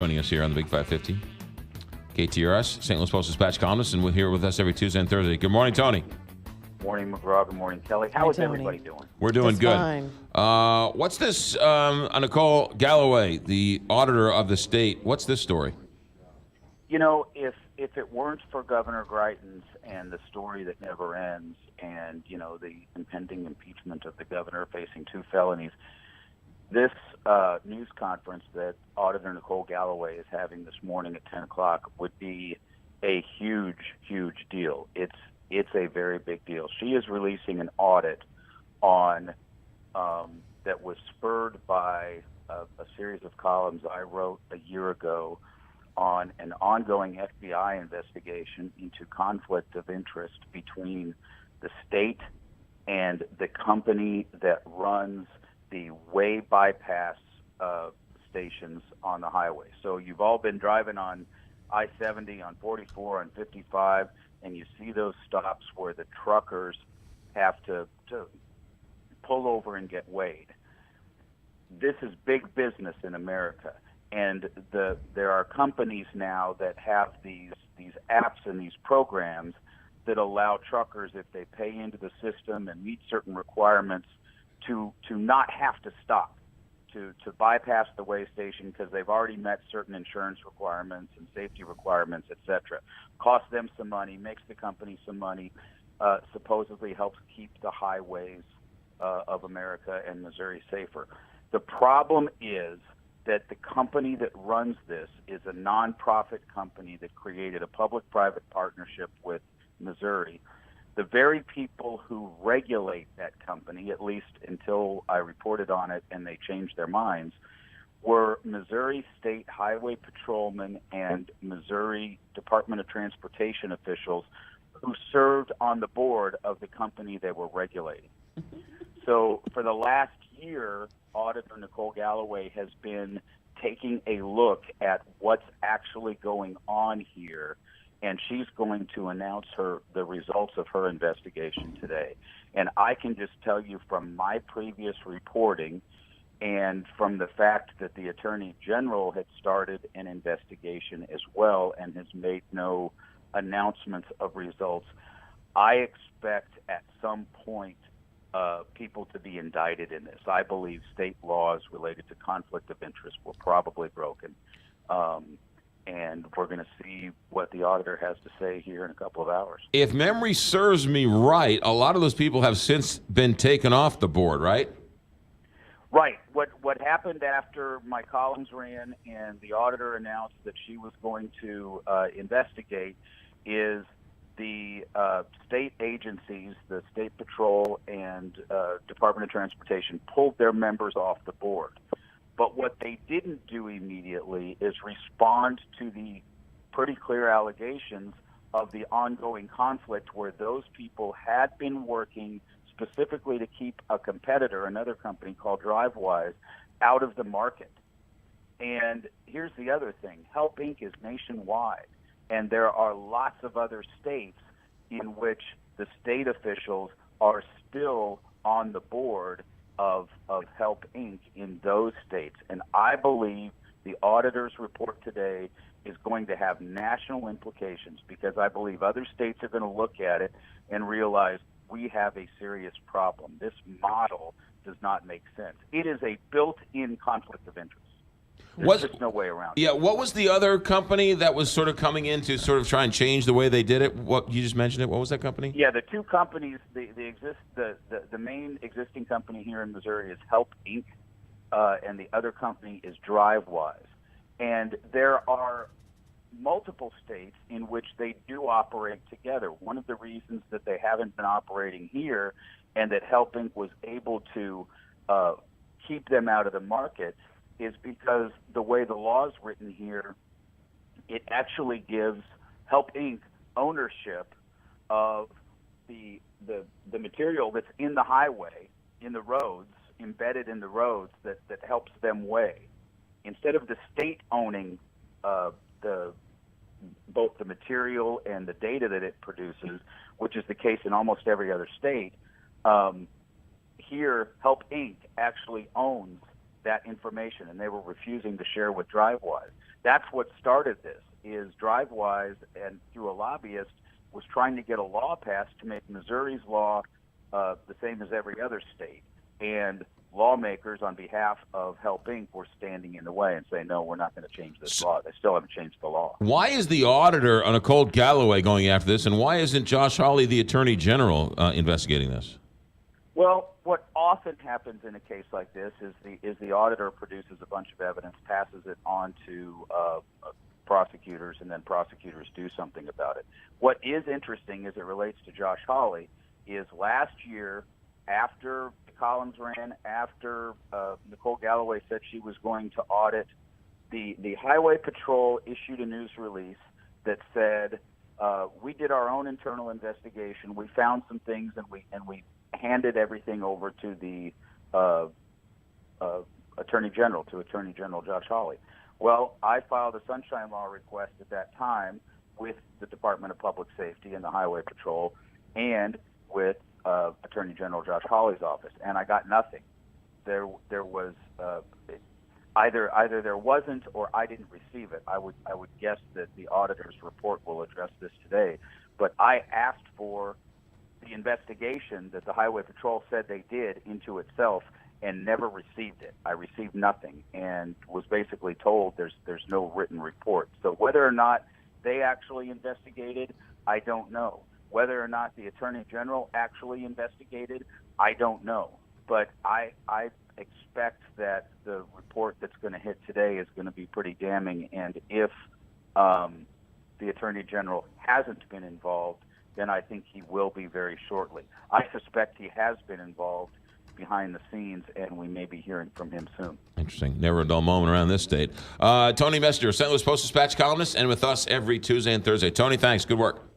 Joining us here on the Big 550, KTRS, St. Louis Post-Dispatch columnist, and we're here with us every Tuesday and Thursday. Good morning, Tony. Morning, McGraw. Good morning, Kelly. How is everybody doing? We're doing Just good. fine. What's this, Nicole Galloway, the auditor of the state? What's this story? You know, if it weren't for Governor Greitens and the story that never ends, and the impending impeachment of the governor facing 2 felonies, this news conference that Auditor Nicole Galloway is having this morning at 10 o'clock would be a huge, huge deal. It's a very big deal. She is releasing an audit on that was spurred by a series of columns I wrote a year ago on an ongoing FBI investigation into conflict of interest between the state and the company that runs the way bypass stations on the highway. So you've all been driving on I-70, on 44, on 55, and you see those stops where the truckers have to pull over and get weighed. This is big business in America, and there are companies now that have these apps and these programs that allow truckers, if they pay into the system and meet certain requirements, to not have to stop, to bypass the weigh station because they've already met certain insurance requirements and safety requirements, etc. Costs them some money, makes the company some money, supposedly helps keep the highways of America and Missouri safer. The problem is that the company that runs this is a nonprofit company that created a public-private partnership with Missouri. The very people who regulate that company, at least until I reported on it and they changed their minds, were Missouri State Highway Patrolmen and Missouri Department of Transportation officials who served on the board of the company they were regulating. So for the last year, Auditor Nicole Galloway has been taking a look at what's actually going on here, and she's going to announce the results of her investigation today. And I can just tell you from my previous reporting and from the fact that the Attorney General had started an investigation as well and has made no announcements of results, I expect at some point people to be indicted in this. I believe state laws related to conflict of interest were probably broken. And we're going to see what the auditor has to say here in a couple of hours. If memory serves me right, a lot of those people have since been taken off the board, right? Right. What happened after my columns ran and the auditor announced that she was going to investigate is the state agencies, the State Patrol and Department of Transportation, pulled their members off the board. But what they didn't do immediately is respond to the pretty clear allegations of the ongoing conflict where those people had been working specifically to keep a competitor, another company called DriveWise, out of the market. And here's the other thing. Help Inc. is nationwide, and there are lots of other states in which the state officials are still on the board of Help Inc. in those states. And I believe the auditor's report today is going to have national implications because I believe other states are going to look at it and realize we have a serious problem. This model does not make sense. It is a built-in conflict of interest. There's just no way around it. Yeah, what was the other company that was sort of coming in to sort of try and change the way they did it? What you just mentioned it. What was that company? Yeah, the two companies, the main existing company here in Missouri is Help Inc., and the other company is DriveWise. And there are multiple states in which they do operate together. One of the reasons that they haven't been operating here and that Help Inc. was able to keep them out of the market is because the way the law is written here, it actually gives Help Inc. ownership of the material that's in the highway, in the roads, embedded in the roads that helps them weigh. Instead of the state owning both the material and the data that it produces, which is the case in almost every other state, here Help Inc. actually owns that information, and they were refusing to share with DriveWise. That's what started this, is DriveWise, and through a lobbyist, was trying to get a law passed to make Missouri's law the same as every other state. And lawmakers, on behalf of Help Inc., were standing in the way and saying, no, we're not going to change this law. They still haven't changed the law. Why is the auditor, Nicole Galloway, going after this, and why isn't Josh Hawley, the Attorney General, investigating this? Well, what often happens in a case like this is the auditor produces a bunch of evidence, passes it on to prosecutors, and then prosecutors do something about it. What is interesting as it relates to Josh Hawley is last year, after the columns ran, after Nicole Galloway said she was going to audit, the Highway Patrol issued a news release that said, we did our own internal investigation, we found some things, and we handed everything over to the Attorney General, Josh Hawley. Well, I filed a sunshine law request at that time with the Department of Public Safety and the Highway Patrol, and with Attorney General Josh Hawley's office, and I got nothing. There was either there wasn't, or I didn't receive it. I would guess that the auditor's report will address this today. But I asked for the investigation that the Highway Patrol said they did into itself, and never received it. I received nothing, and was basically told there's no written report. So whether or not they actually investigated, I don't know. Whether or not the Attorney General actually investigated, I don't know. But I expect that the report that's going to hit today is going to be pretty damning, and if the Attorney General hasn't been involved, then I think he will be very shortly. I suspect he has been involved behind the scenes, and we may be hearing from him soon. Interesting. Never a dull moment around this state. Tony Messenger, St. Louis Post-Dispatch columnist, and with us every Tuesday and Thursday. Tony, thanks. Good work.